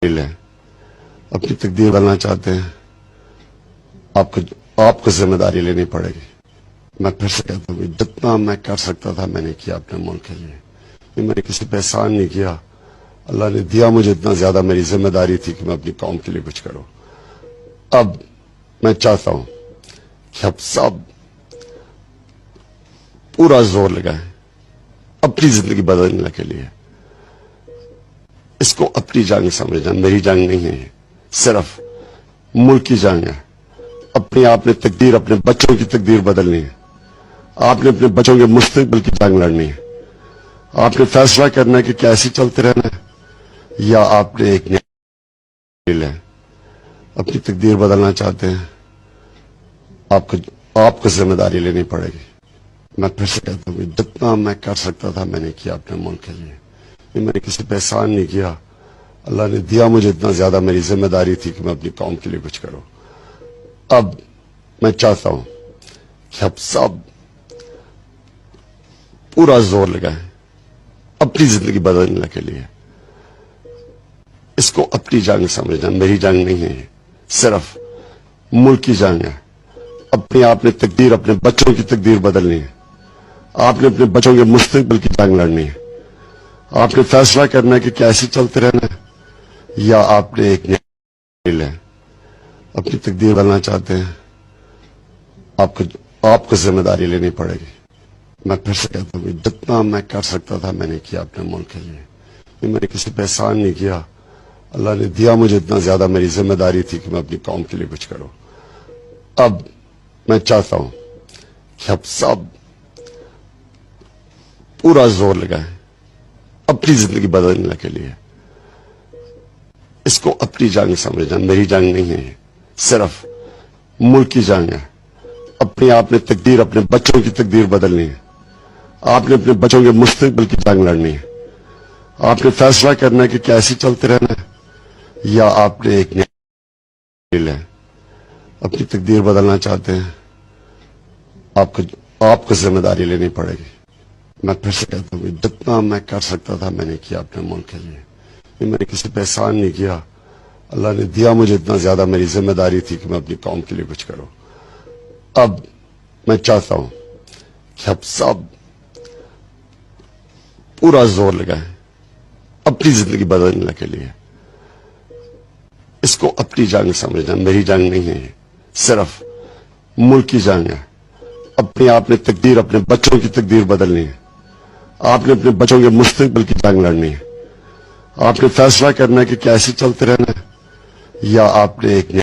ہے اپنی تقدیر بدلنا چاہتے ہیں آپ کو ذمہ داری لینی پڑے گی۔ میں پھر سے کہتا ہوں جتنا میں کر سکتا تھا میں نے کیا اپنے ملک کے لیے، میں نے کسی پہ احسان نہیں کیا، اللہ نے دیا مجھے اتنا زیادہ، میری ذمہ داری تھی کہ میں اپنی قوم کے لیے کچھ کروں۔ اب میں چاہتا ہوں کہ اب سب پورا زور لگائیں اپنی زندگی بدلنے کے لیے، اس کو اپنی جنگ سمجھنا، میری جنگ نہیں ہے، صرف ملک کی جنگ ہے۔ اپنی آپ نے تقدیر، اپنے بچوں کی تقدیر بدلنی ہے، آپ نے اپنے بچوں کے مستقبل کی جنگ لڑنی ہے، آپ نے فیصلہ کرنا ہے کہ کیا ایسے چلتے رہنا ہے یا آپ نے ایک نیا اپنی تقدیر بدلنا چاہتے ہیں، آپ کو ذمہ داری لینی پڑے گی۔ میں پھر سے کہتا ہوں جتنا میں کر سکتا تھا میں نے کیا اپنے ملک کے لیے، میں نے کسی پہ احسان نہیں کیا، اللہ نے دیا مجھے اتنا زیادہ، میری ذمہ داری تھی کہ میں اپنی قوم کے لیے کچھ کروں۔ اب میں چاہتا ہوں کہ اب سب پورا زور لگائیں اپنی زندگی بدلنے کے لیے، اس کو اپنی جنگ سمجھنا، میری جنگ نہیں ہے، صرف ملک کی جنگ ہے۔ اپنی آپ نے تقدیر، اپنے بچوں کی تقدیر بدلنی ہے، آپ نے اپنے بچوں کے مستقبل کی جنگ لڑنی ہے، آپ نے فیصلہ کرنا ہے کہ کیا ایسے چلتے رہنا ہے یا آپ نے ایک نیا اپنی تقدیر بدلنا چاہتے ہیں، آپ کو ذمہ داری لینی پڑے گی۔ میں پھر سے کہتا ہوں جتنا میں کر سکتا تھا میں نے کیا اپنے ملک کے لیے، میں نے کسی پہ احسان نہیں کیا، اللہ نے دیا مجھے اتنا زیادہ، میری ذمہ داری تھی کہ میں اپنی قوم کے لیے کچھ کروں۔ اب میں چاہتا ہوں کہ اب سب پورا زور لگائیں اپنی زندگی بدلنے کے لیے، اس کو اپنی جنگ سمجھنا، میری جنگ نہیں ہے، صرف ملک کی جنگ ہے۔ اپنی آپ نے تقدیر، اپنے بچوں کی تقدیر بدلنی ہے، آپ نے اپنے بچوں کے مستقبل کی جنگ لڑنی ہے، آپ نے فیصلہ کرنا ہے کہ کیا ایسے چلتے رہنا ہے یا آپ نے ایک نیا اپنی تقدیر بدلنا چاہتے ہیں، آپ کو ذمہ داری لینی پڑے گی۔ میں پھر سے کہتا ہوں جتنا میں کر سکتا تھا میں نے کیا اپنے ملک کے لیے، میں نے کسی پہ احسان نہیں کیا، اللہ نے دیا مجھے اتنا زیادہ، میری ذمہ داری تھی کہ میں اپنی قوم کے لیے کچھ کروں۔ اب میں چاہتا ہوں کہ اب سب پورا زور لگائیں اپنی زندگی بدلنے کے لیے، اس کو اپنی جنگ سمجھنا، میری جنگ نہیں ہے، صرف ملک کی جنگ ہے۔ اپنی آپ نے تقدیر، اپنے بچوں کی تقدیر بدلنی ہے، آپ نے اپنے بچوں کے مستقبل کی جنگ لڑنی ہے، آپ نے فیصلہ کرنا ہے کہ کیا ایسے چلتے رہنا ہے یا آپ نے ایک